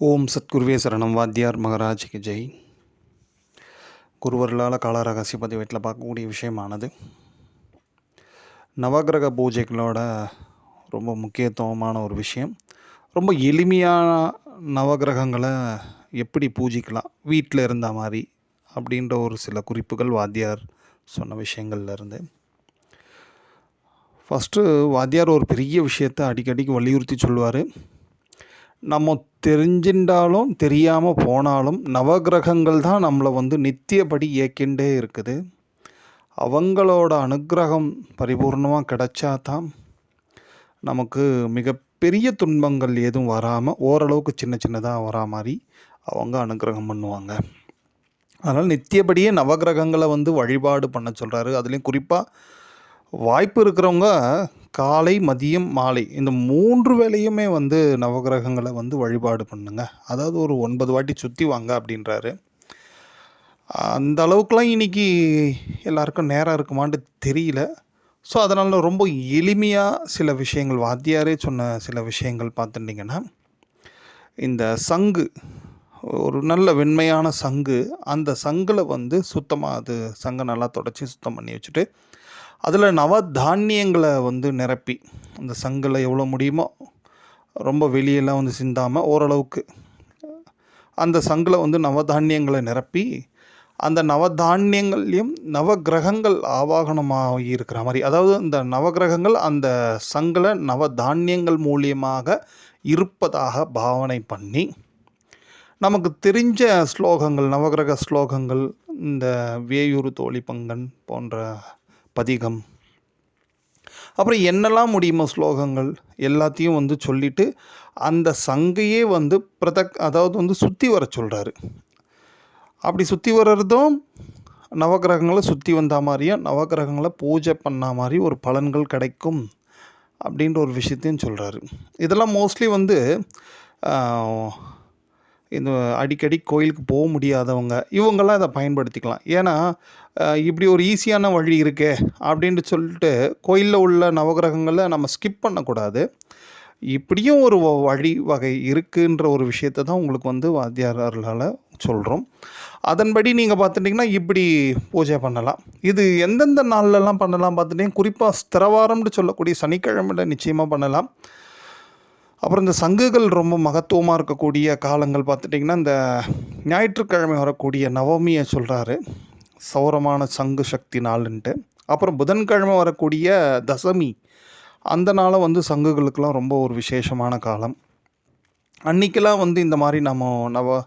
ஓம் சத்குருவே சரணம். வாத்தியார் மகராஜிக்கு ஜெய். குருவர்களால் கால ரகசிய பதிவேட்டில் பார்க்கக்கூடிய விஷயமானது நவகிரக பூஜைகளோட ரொம்ப முக்கியத்துவமான ஒரு விஷயம். ரொம்ப எளிமையான நவகிரகங்களை எப்படி பூஜிக்கலாம் வீட்டில் இருந்த மாதிரி அப்படின்ற ஒரு சில குறிப்புகள் வாத்தியார் சொன்ன விஷயங்கள்லேருந்து. ஃபஸ்ட்டு வாத்தியார் ஒரு பெரிய விஷயத்தை அடிக்கடிக்கு வலியுறுத்தி சொல்லுவார். நம்ம தெரிஞ்சின்றாலும் தெரியாமல் போனாலும் நவகிரகங்கள் தான் நம்மளை நித்தியப்படி இயக்கின்றே இருக்குது. அவங்களோட அனுக்கிரகம் பரிபூர்ணமாக கிடைச்சா தான் நமக்கு மிகப்பெரிய துன்பங்கள் எதுவும் வராமல் ஓரளவுக்கு சின்ன சின்னதாக வரா மாதிரி அவங்க அனுக்கிரகம் பண்ணுவாங்க. அதனால் நித்தியப்படியே நவகிரகங்களை வழிபாடு பண்ண சொல்கிறாரு. அதுலேயும் குறிப்பாக வாய்ப்பு இருக்கிறவங்க காலை மதியம் மாலை இந்த 3 வேளையுமே நவகிரகங்களை வழிபாடு பண்ணுங்க. அதாவது ஒரு 9 வாட்டி சுற்றி வாங்க அப்படின்றாரு. அந்த அளவுக்குலாம் இன்றைக்கி எல்லாருக்கும் நேரம் இருக்குமான்னு தெரியல. ஸோ அதனால் ரொம்ப எளிமையாக சில விஷயங்கள் வாத்தியாரே சொன்ன சில விஷயங்கள் பார்த்துட்டிங்கன்னா, இந்த சங்கு ஒரு நல்ல வெண்மையான சங்கு, அந்த சங்கில் சுத்தமாக அது சங்கை நல்லா தொடச்சி சுத்தம் பண்ணி வச்சுட்டு அதில் நவதானியங்களை நிரப்பி அந்த சங்கில் எவ்வளோ முடியுமோ ரொம்ப வெளியெல்லாம் சிந்தாமல் ஓரளவுக்கு அந்த சங்கில் நவதானியங்களை நிரப்பி அந்த நவதானியங்கள்லேயும் நவகிரகங்கள் ஆவாகனமாகி இருக்கிற மாதிரி, அதாவது இந்த நவகிரகங்கள் அந்த சங்கில் நவதானியங்கள் மூலியமாக இருப்பதாக பாவனை பண்ணி நமக்கு தெரிஞ்ச ஸ்லோகங்கள், நவகிரக ஸ்லோகங்கள், இந்த வேயூரு தோழி பங்கன் போன்ற பதிகம், அப்புறம் என்னெல்லாம் முடியுமோ ஸ்லோகங்கள் எல்லாத்தையும் சொல்லிவிட்டு அந்த சங்கையே அதாவது சுற்றி வர சொல்கிறாரு. அப்படி சுற்றி வர்றதும் நவகிரகங்களை சுற்றி வந்த மாதிரியும் நவகிரகங்களை பூஜை பண்ண மாதிரி ஒரு பலன்கள் கிடைக்கும் அப்படின்ற ஒரு விஷயத்தையும் சொல்கிறாரு. இதெல்லாம் மோஸ்ட்லி இந்த அடிக்கடி கோயிலுக்கு போக முடியாதவங்க இவங்கெல்லாம் இதை பயன்படுத்திக்கலாம். ஏன்னா இப்படி ஒரு ஈஸியான வழி இருக்கே அப்படின்ட்டு சொல்லிட்டு கோயிலில் உள்ள நவகிரகங்களை நம்ம ஸ்கிப் பண்ணக்கூடாது. இப்படியும் ஒரு வழி வகை இருக்குன்ற ஒரு விஷயத்தை தான் உங்களுக்கு வாத்தியாரால் சொல்கிறோம். அதன்படி நீங்கள் பார்த்துட்டிங்கன்னா இப்படி பூஜை பண்ணலாம். இது எந்தெந்த நாள்லலாம் பண்ணலாம் பார்த்துட்டிங்கன்னா, குறிப்பாக ஸ்திரவாரம்னு சொல்லக்கூடிய சனிக்கிழமையில் நிச்சயமாக பண்ணலாம். அப்புறம் இந்த சங்குகள் ரொம்ப மகத்துவமாக இருக்கக்கூடிய காலங்கள் பார்த்துட்டிங்கன்னா, இந்த ஞாயிற்றுக்கிழமை வரக்கூடிய நவமியை சொல்கிறாரு, சௌரமான சங்கு சக்தி நாளுன்ட்டு. அப்புறம் புதன்கிழமை வரக்கூடிய தசமி, அந்த நாளை சங்குகளுக்கெல்லாம் ரொம்ப ஒரு விசேஷமான காலம். அன்றைக்கெல்லாம் இந்த மாதிரி நம்ம நவ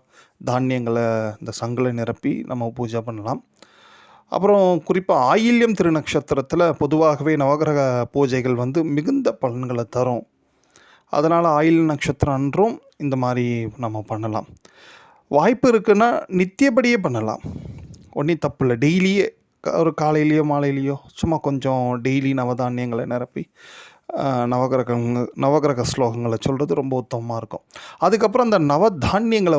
தானியங்களை இந்த சங்கில் நிரப்பி நம்ம பூஜை பண்ணலாம். அப்புறம் குறிப்பாக ஆயில்யம் திருநக்ஷத்திரத்தில் பொதுவாகவே நவகிரக பூஜைகள் மிகுந்த பலன்களை தரும். அதனால் ஆயில் நட்சத்திரம் அன்றும் இந்த மாதிரி நம்ம பண்ணலாம். வாய்ப்பு இருக்குன்னா நித்தியப்படியே பண்ணலாம், ஒன்றும் தப்பு இல்லை. டெய்லியே ஒரு காலையிலையோ மாலையிலையோ சும்மா கொஞ்சம் டெய்லி நவதானியங்களை நிரப்பி நவகிரக ஸ்லோகங்களை சொல்கிறது ரொம்ப உத்தமமாக இருக்கும். அதுக்கப்புறம் அந்த நவதானியங்களை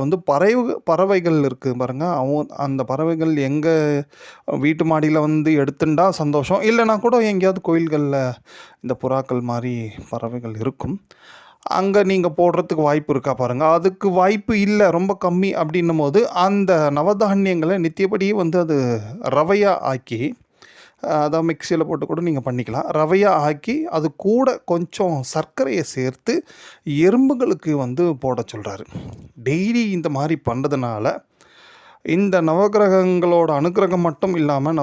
பறவைகள் இருக்குது பாருங்கள், அந்த பறவைகள் எங்கள் வீட்டு மாடியில் எடுத்துட்டா சந்தோஷம். இல்லைனா கூட எங்கேயாவது கோயில்களில் இந்த புறாக்கள் மாதிரி பறவைகள் இருக்கும், அங்கே நீங்கள் போடுறதுக்கு வாய்ப்பு இருக்கா பாருங்கள். அதுக்கு வாய்ப்பு இல்லை, ரொம்ப கம்மி அப்படின்னும் போது அந்த நவதானியங்களை நித்தியப்படியே அது ரவையாக ஆக்கி, அதாவது மிக்சியில் போட்டு கூட நீங்கள் பண்ணிக்கலாம். ரவையாக ஆக்கி அது கூட கொஞ்சம் சர்க்கரையை சேர்த்து எறும்புகளுக்கு போட சொல்கிறாரு. டெய்லி இந்த மாதிரி பண்ணுறதுனால இந்த நவகிரகங்களோட அனுக்கிரகம் மட்டும் இல்லாமல்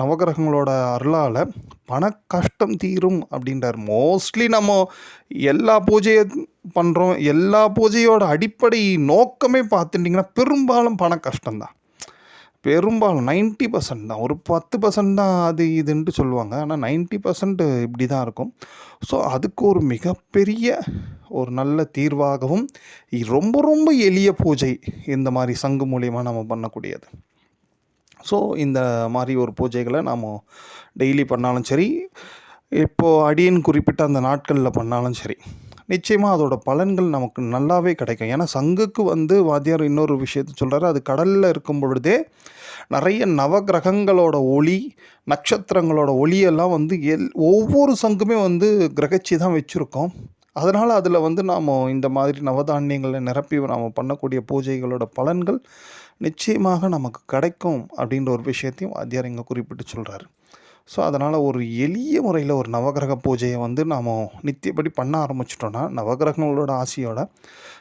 நவகிரகங்களோட அருளால் பண கஷ்டம் தீரும் அப்படின்றார். மோஸ்ட்லி நம்ம எல்லா பூஜையும் பண்ணுறோம், எல்லா பூஜையோட அடிப்படை நோக்கமே பார்த்துட்டிங்கன்னா பெரும்பாலும் பண கஷ்டம்தான். பெரும்பாலும் 90% தான், ஒரு 10% தான் அது இதுன்ட்டு சொல்லுவாங்க. ஆனால் 90% இப்படி தான் இருக்கும். ஸோ அதுக்கு ஒரு மிகப்பெரிய ஒரு நல்ல தீர்வாகவும் ரொம்ப ரொம்ப எளிய பூஜை இந்த மாதிரி சங்கு மூலியமாக நம்ம பண்ணக்கூடியது. ஸோ இந்த மாதிரி ஒரு பூஜைகளை நாம் டெய்லி பண்ணாலும் சரி, இப்போது அடியன் குறிப்பிட்ட அந்த நாட்களில் பண்ணாலும் சரி, நிச்சயமாக அதோட பலன்கள் நமக்கு நல்லாவே கிடைக்கும். ஏன்னா சங்குக்கு வாத்தியார் இன்னொரு விஷயத்தை சொல்கிறாரு, அது கடலில் இருக்கும் பொழுதே நிறைய நவகிரகங்களோட ஒளி, நட்சத்திரங்களோட ஒளியெல்லாம் ஒவ்வொரு சங்குமே கிரகிச்சு தான் வச்சுருக்கோம். அதனால் அதில் வந்து நாம் இந்த மாதிரி நவதானியங்களை நிரப்பி நாம் பண்ணக்கூடிய பூஜைகளோட பலன்கள் நிச்சயமாக நமக்கு கிடைக்கும் அப்படின்ற ஒரு விஷயத்தையும் வாத்தியார் இங்கே குறிப்பிட்டு சொல்கிறாரு. ஸோ அதனால் ஒரு எளிய முறையில் ஒரு நவகிரக பூஜையை வந்து நாம் நித்தியப்படி பண்ண ஆரம்பிச்சிட்டோன்னா, நவகிரகங்களோட ஆசையோட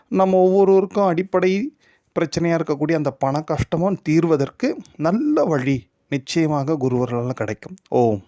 நம்ம ஒவ்வொருவருக்கும் அடிப்படை பிரச்சனையாக இருக்கக்கூடிய அந்த பண கஷ்டமும் தீர்வதற்கு நல்ல வழி நிச்சயமாக குருவர்களால் கிடைக்கும். ஓம்.